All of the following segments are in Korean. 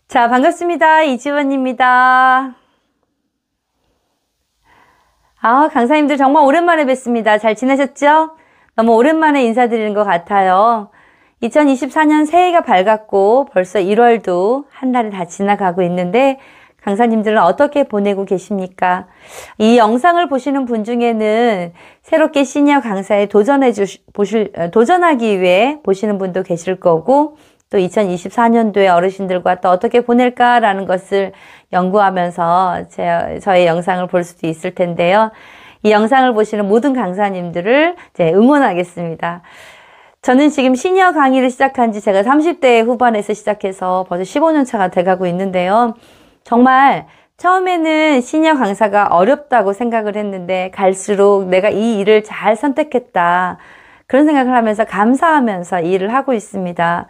자, 반갑습니다. 이지원입니다. 강사님들 정말 오랜만에 뵙습니다. 잘 지내셨죠? 너무 오랜만에 인사드리는 것 같아요. 2024년 새해가 밝았고 벌써 1월도 한 달이 다 지나가고 있는데 강사님들은 어떻게 보내고 계십니까? 이 영상을 보시는 분 중에는 새롭게 시니어 강사에 도전하기 위해 보시는 분도 계실 거고 또 2024년도에 어르신들과 또 어떻게 보낼까라는 것을 연구하면서 저의 영상을 볼 수도 있을 텐데요. 이 영상을 보시는 모든 강사님들을 응원하겠습니다. 저는 지금 시니어 강의를 시작한 지 제가 30대 후반에서 시작해서 벌써 15년 차가 돼가고 있는데요. 정말 처음에는 시니어 강사가 어렵다고 생각을 했는데 갈수록 내가 이 일을 잘 선택했다. 그런 생각을 하면서 감사하면서 이 일을 하고 있습니다.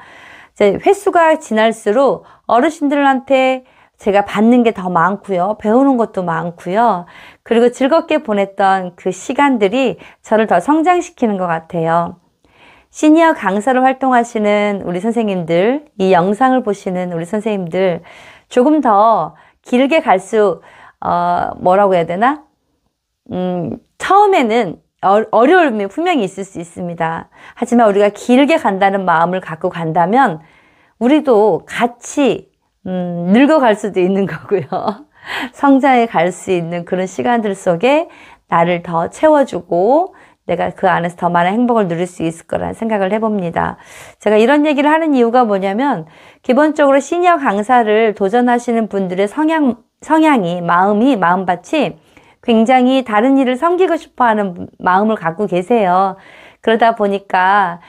횟수가 지날수록 어르신들한테 제가 받는 게 더 많고요. 배우는 것도 많고요. 그리고 즐겁게 보냈던 그 시간들이 저를 더 성장시키는 것 같아요. 시니어 강사로 활동하시는 우리 선생님들, 이 영상을 보시는 우리 선생님들 조금 더 길게 뭐라고 해야 되나? 처음에는 어려움이 분명히 있을 수 있습니다. 하지만 우리가 길게 간다는 마음을 갖고 간다면 우리도 같이 늙어갈 수도 있는 거고요. 성장해 갈 수 있는 그런 시간들 속에 나를 더 채워주고 내가 그 안에서 더 많은 행복을 누릴 수 있을 거라는 생각을 해봅니다. 제가 이런 얘기를 하는 이유가 뭐냐면 기본적으로 시니어 강사를 도전하시는 분들의 마음밭이 굉장히 다른 일을 섬기고 싶어하는 마음을 갖고 계세요. 그러다 보니까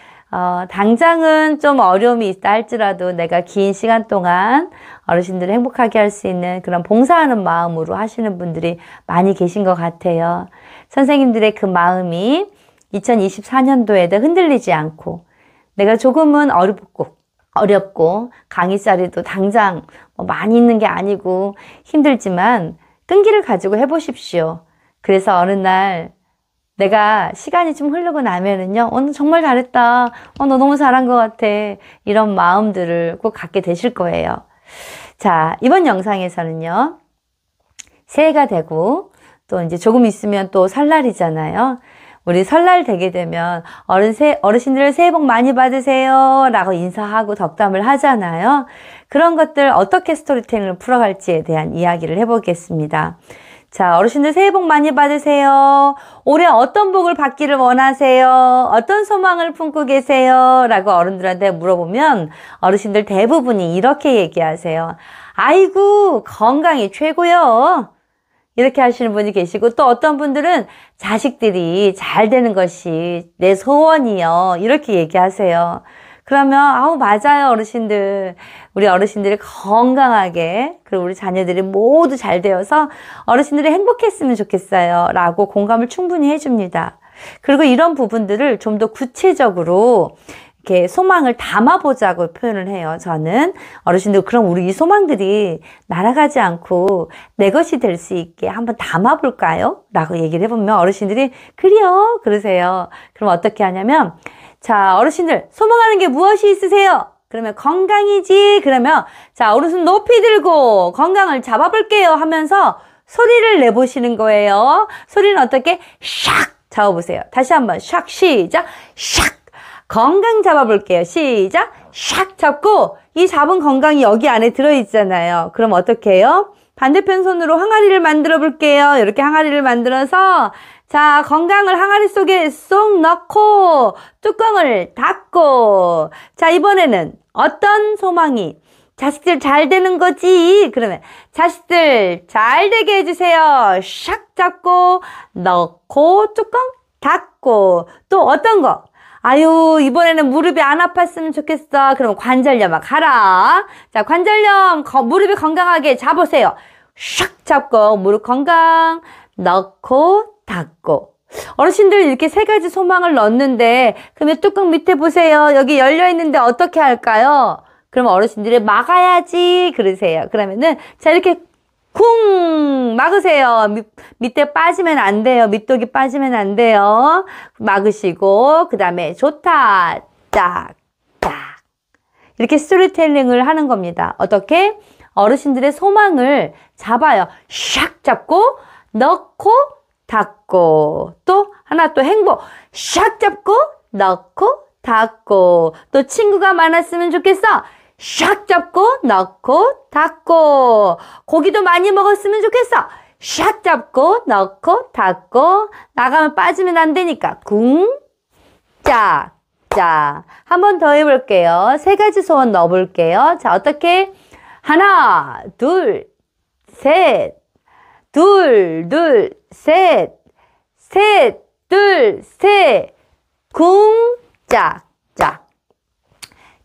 당장은 좀 어려움이 있다 할지라도 내가 긴 시간 동안 어르신들을 행복하게 할 수 있는 그런 봉사하는 마음으로 하시는 분들이 많이 계신 것 같아요. 선생님들의 그 마음이 2024년도에도 흔들리지 않고 내가 조금은 어렵고 강의 자리도 당장 많이 있는 게 아니고 힘들지만 끈기를 가지고 해보십시오. 그래서 어느 날 내가 시간이 좀 흐르고 나면은요, 너 정말 잘했다. 너 너무 잘한 것 같아. 이런 마음들을 꼭 갖게 되실 거예요. 자, 이번 영상에서는요, 새해가 되고, 또 이제 조금 있으면 또 설날이잖아요. 우리 설날 되게 되면 어르신들 새해 복 많이 받으세요. 라고 인사하고 덕담을 하잖아요. 그런 것들 어떻게 스토리텔링을 풀어갈지에 대한 이야기를 해보겠습니다. 자, 어르신들 새해 복 많이 받으세요. 올해 어떤 복을 받기를 원하세요? 어떤 소망을 품고 계세요? 라고 어른들한테 물어보면 어르신들 대부분이 이렇게 얘기하세요. 아이고, 건강이 최고요. 이렇게 하시는 분이 계시고 또 어떤 분들은 자식들이 잘 되는 것이 내 소원이요. 이렇게 얘기하세요. 그러면 맞아요 어르신들. 우리 어르신들이 건강하게 그리고 우리 자녀들이 모두 잘 되어서 어르신들이 행복했으면 좋겠어요. 라고 공감을 충분히 해줍니다. 그리고 이런 부분들을 좀 더 구체적으로 이렇게 소망을 담아보자고 표현을 해요. 저는 어르신들 그럼 우리 이 소망들이 날아가지 않고 내 것이 될 수 있게 한번 담아볼까요? 라고 얘기를 해보면 어르신들이 그래요 그러세요. 그럼 어떻게 하냐면 자 어르신들 소망하는 게 무엇이 있으세요? 그러면 건강이지. 그러면 자 오른손 높이 들고 건강을 잡아볼게요 하면서 소리를 내보시는 거예요. 소리는 어떻게? 샥 잡아보세요. 다시 한번 샥 시작 샥 건강 잡아볼게요. 시작 샥 잡고 이 잡은 건강이 여기 안에 들어있잖아요. 그럼 어떻게 해요? 반대편 손으로 항아리를 만들어 볼게요. 이렇게 항아리를 만들어서 자 건강을 항아리 속에 쏙 넣고 뚜껑을 닫고 자 이번에는 어떤 소망이 자식들 잘 되는 거지. 그러면 자식들 잘 되게 해주세요. 샥 잡고 넣고 뚜껑 닫고 또 어떤 거 아유 이번에는 무릎이 안 아팠으면 좋겠어. 그럼 관절염 가라. 자 관절염 무릎이 건강하게 잡으세요. 샥 잡고 무릎 건강 넣고 닫고 어르신들 이렇게 세 가지 소망을 넣었는데 그러면 뚜껑 밑에 보세요. 여기 열려있는데 어떻게 할까요? 그럼 어르신들이 막아야지 그러세요. 그러면은 자 이렇게 쿵 막으세요. 밑에 빠지면 안 돼요. 밑독이 빠지면 안 돼요. 막으시고 그 다음에 좋다 딱 이렇게 스토리텔링을 하는 겁니다. 어떻게? 어르신들의 소망을 잡아요. 샥 잡고 넣고 닫고 또 하나 또 행복 샥 잡고 넣고 닫고 또 친구가 많았으면 좋겠어. 샥 잡고 넣고 닫고 고기도 많이 먹었으면 좋겠어. 샥 잡고 넣고 닫고 나가면 빠지면 안 되니까 쿵짝 자, 한 번 더 해볼게요. 세 가지 소원 넣어볼게요. 자, 어떻게? 하나, 둘, 셋, 둘, 둘, 셋, 셋, 둘, 셋, 쿵짝, 짝.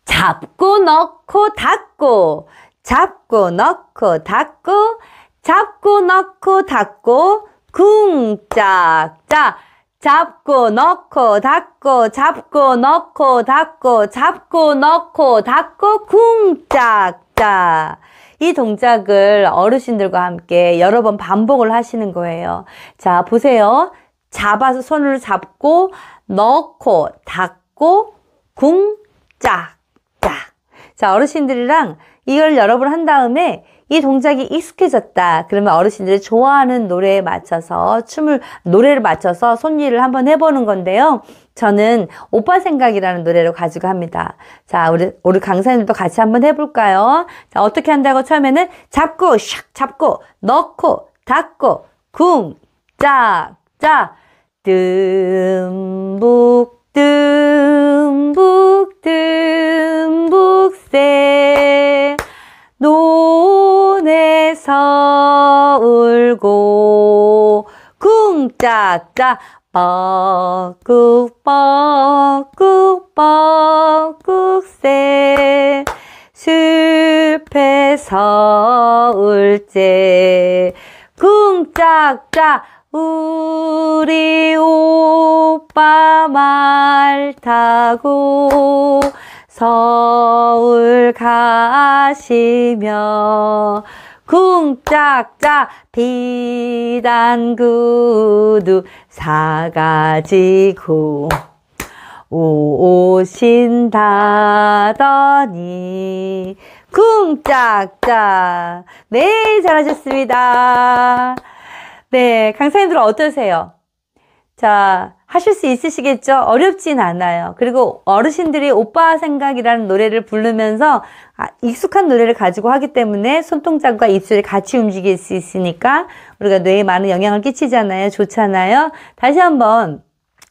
잡고 넣고 닫고, 잡고 넣고 닫고, 잡고 넣고 닫고, 쿵짝, 짝. 잡고 넣고 닫고 잡고 넣고 닫고 잡고 넣고 닫고 쿵짝짝 이 동작을 어르신들과 함께 여러 번 반복을 하시는 거예요. 자 보세요. 잡아서 손을 잡고 넣고 닫고 쿵짝짝 자 어르신들이랑 이걸 여러 번 한 다음에 이 동작이 익숙해졌다. 그러면 어르신들이 좋아하는 노래에 맞춰서 노래를 맞춰서 손질을 한번 해보는 건데요. 저는 오빠 생각이라는 노래를 가지고 합니다. 자, 우리 강사님들도 같이 한번 해볼까요? 자, 어떻게 한다고 처음에는 잡고, 샥, 잡고, 넣고, 닫고, 쿵, 짝, 짝, 듬북, 듬북, 듬북, 세. 논에서 울고 쿵짝짝 뻐꾹 뻐꾹 뻐꾹 새 숲에서 울제 쿵짝짝 우리 오빠 말 타고 서울 가시며 쿵짝짝 비단구두 사가지고 오신다더니 쿵짝짝 네 잘하셨습니다. 네 강사님들 어떠세요? 자 하실 수 있으시겠죠? 어렵진 않아요. 그리고 어르신들이 오빠 생각이라는 노래를 부르면서 익숙한 노래를 가지고 하기 때문에 손동작과 입술이 같이 움직일 수 있으니까 우리가 뇌에 많은 영향을 끼치잖아요. 좋잖아요. 다시 한번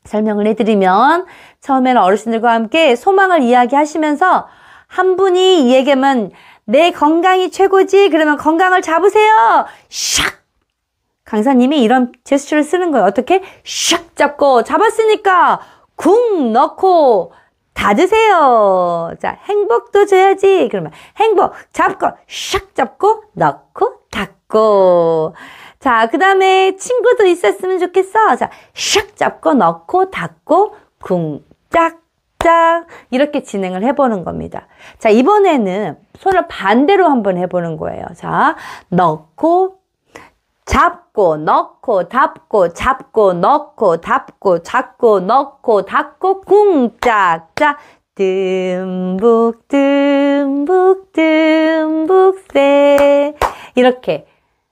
설명을 해드리면 처음에는 어르신들과 함께 소망을 이야기하시면서 한 분이 이 얘기하면 내 건강이 최고지. 그러면 건강을 잡으세요. 샥! 강사님이 이런 제스처를 쓰는 거예요. 어떻게? 샥 잡고 잡았으니까 쿵 넣고 닫으세요. 자, 행복도 줘야지. 그러면 행복 잡고 샥 잡고 넣고 닫고. 자, 그 다음에 친구도 있었으면 좋겠어. 자, 샥 잡고 넣고 닫고 쿵 짝짝 이렇게 진행을 해보는 겁니다. 자, 이번에는 손을 반대로 한번 해보는 거예요. 자, 넣고 잡고 넣고 닫고 잡고 넣고 닫고 잡고 넣고 닫고 쿵짝짝 듬북 듬북 듬북 세 이렇게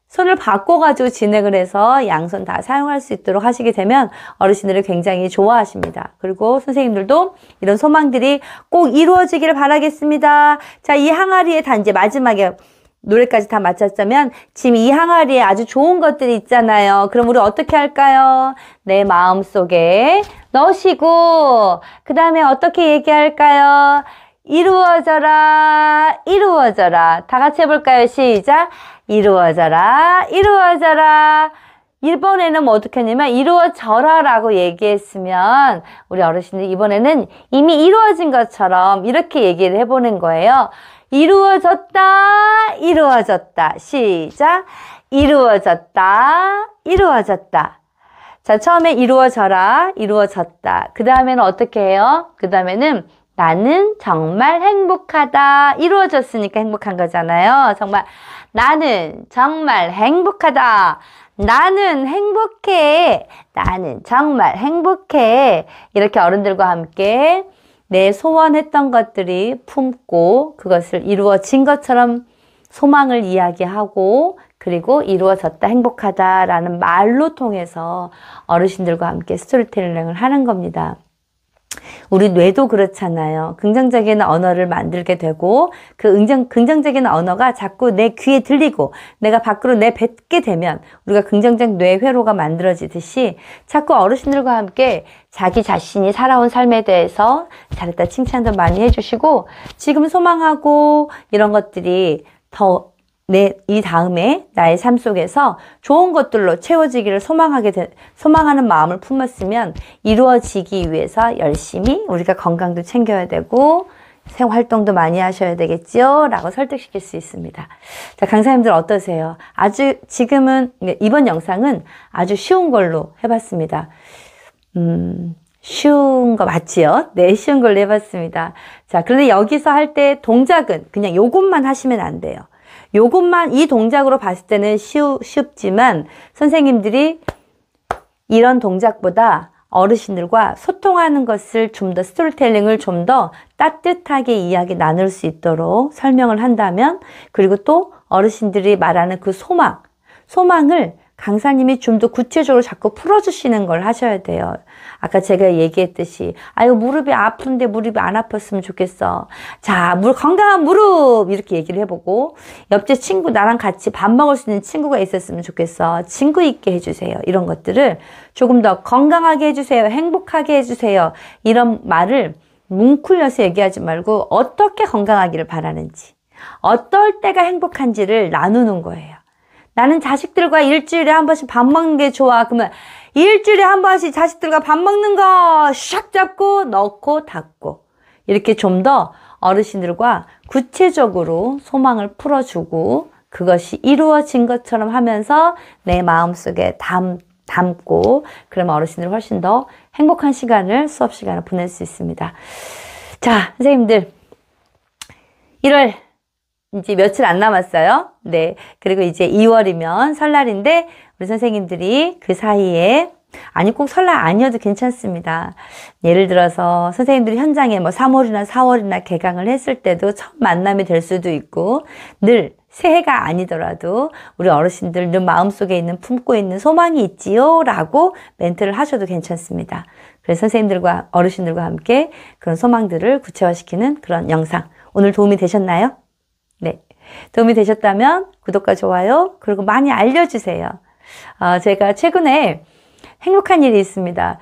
손을 바꿔가지고 진행을 해서 양손 다 사용할 수 있도록 하시게 되면 어르신들이 굉장히 좋아하십니다. 그리고 선생님들도 이런 소망들이 꼭 이루어지기를 바라겠습니다. 자, 이 항아리에 단지 마지막에 노래까지 다 마쳤다면 지금 이 항아리에 아주 좋은 것들이 있잖아요. 그럼 우리 어떻게 할까요? 내 마음속에 넣으시고 그 다음에 어떻게 얘기할까요? 이루어져라 이루어져라 다 같이 해볼까요? 시작 이루어져라 이루어져라 이번에는 뭐 어떻게 하냐면 이루어져라 라고 얘기했으면 우리 어르신들 이번에는 이미 이루어진 것처럼 이렇게 얘기를 해보는 거예요. 이루어졌다, 이루어졌다. 시작. 이루어졌다, 이루어졌다. 자, 처음에 이루어져라, 이루어졌다. 그 다음에는 어떻게 해요? 그 다음에는 나는 정말 행복하다. 이루어졌으니까 행복한 거잖아요. 정말 나는 정말 행복하다. 나는 행복해. 나는 정말 행복해. 이렇게 어른들과 함께 내 소원했던 것들이 품고 그것을 이루어진 것처럼 소망을 이야기하고 그리고 이루어졌다, 행복하다라는 말로 통해서 어르신들과 함께 스토리텔링을 하는 겁니다. 우리 뇌도 그렇잖아요. 긍정적인 언어를 만들게 되고 그 긍정적인 언어가 자꾸 내 귀에 들리고 내가 밖으로 내뱉게 되면 우리가 긍정적 뇌 회로가 만들어지듯이 자꾸 어르신들과 함께 자기 자신이 살아온 삶에 대해서 잘했다 칭찬도 많이 해주시고 지금 소망하고 이런 것들이 더 이 다음에 나의 삶 속에서 좋은 것들로 채워지기를 소망하는 마음을 품었으면 이루어지기 위해서 열심히 우리가 건강도 챙겨야 되고 생활활동도 많이 하셔야 되겠죠? 라고 설득시킬 수 있습니다. 자, 강사님들 어떠세요? 이번 영상은 아주 쉬운 걸로 해봤습니다. 쉬운 거 맞지요? 네, 쉬운 걸로 해봤습니다. 자, 그런데 여기서 할 때 동작은 그냥 요것만 하시면 안 돼요. 요것만 이 동작으로 봤을 때는 쉽지만 선생님들이 이런 동작보다 어르신들과 소통하는 것을 좀 더 스토리텔링을 좀 더 따뜻하게 이야기 나눌 수 있도록 설명을 한다면 그리고 또 어르신들이 말하는 그 소망을 강사님이 좀 더 구체적으로 자꾸 풀어주시는 걸 하셔야 돼요. 아까 제가 얘기했듯이 아유 무릎이 아픈데 무릎이 안 아팠으면 좋겠어. 자, 건강한 무릎 이렇게 얘기를 해보고 옆집 친구 나랑 같이 밥 먹을 수 있는 친구가 있었으면 좋겠어. 친구 있게 해주세요. 이런 것들을 조금 더 건강하게 해주세요. 행복하게 해주세요. 이런 말을 뭉클려서 얘기하지 말고 어떻게 건강하기를 바라는지 어떨 때가 행복한지를 나누는 거예요. 나는 자식들과 일주일에 한 번씩 밥 먹는 게 좋아. 그러면 일주일에 한 번씩 자식들과 밥 먹는 거 샥 잡고 넣고 닫고 이렇게 좀 더 어르신들과 구체적으로 소망을 풀어주고 그것이 이루어진 것처럼 하면서 내 마음속에 담고 그러면 어르신들 훨씬 더 행복한 수업 시간을 보낼 수 있습니다. 자, 선생님들 1월 이제 며칠 안 남았어요. 네. 그리고 이제 2월이면 설날인데 우리 선생님들이 그 사이에 아니 꼭 설날 아니어도 괜찮습니다. 예를 들어서 선생님들이 현장에 3월이나 4월이나 개강을 했을 때도 첫 만남이 될 수도 있고 늘 새해가 아니더라도 우리 어르신들 늘 마음속에 품고 있는 소망이 있지요 라고 멘트를 하셔도 괜찮습니다. 그래서 선생님들과 어르신들과 함께 그런 소망들을 구체화시키는 그런 영상 오늘 도움이 되셨나요? 네. 도움이 되셨다면 구독과 좋아요 그리고 많이 알려주세요. 제가 최근에 행복한 일이 있습니다.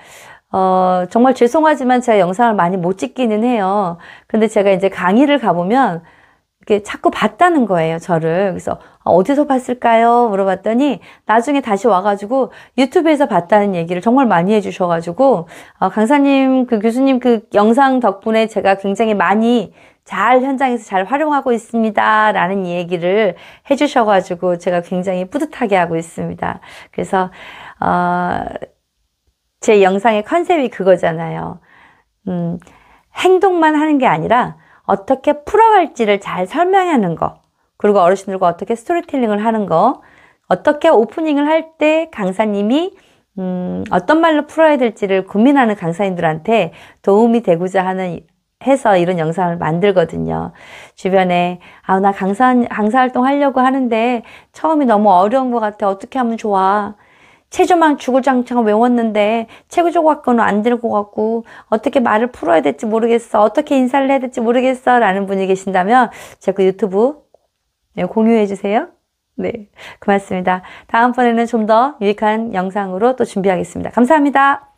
정말 죄송하지만 제가 영상을 많이 못 찍기는 해요. 근데 제가 이제 강의를 가보면 이렇게 자꾸 봤다는 거예요, 저를. 그래서 어디서 봤을까요? 물어봤더니 나중에 다시 와가지고 유튜브에서 봤다는 얘기를 정말 많이 해주셔가지고 강사님, 교수님 영상 덕분에 제가 굉장히 많이 현장에서 잘 활용하고 있습니다. 라는 얘기를 해주셔가지고 제가 굉장히 뿌듯하게 하고 있습니다. 그래서, 제 영상의 컨셉이 그거잖아요. 행동만 하는 게 아니라 어떻게 풀어갈지를 잘 설명하는 거, 그리고 어르신들과 어떻게 스토리텔링을 하는 거, 어떻게 오프닝을 할 때 강사님이 어떤 말로 풀어야 될지를 고민하는 강사님들한테 도움이 되고자 해서 이런 영상을 만들거든요. 주변에 나 강사 활동 하려고 하는데 처음이 너무 어려운 것 같아. 어떻게 하면 좋아? 체조만 주구장창 외웠는데 체조학과는 안 들고 갔고 어떻게 말을 풀어야 될지 모르겠어. 어떻게 인사를 해야 될지 모르겠어. 라는 분이 계신다면 제가 유튜브 공유해 주세요. 네, 고맙습니다. 다음번에는 좀 더 유익한 영상으로 또 준비하겠습니다. 감사합니다.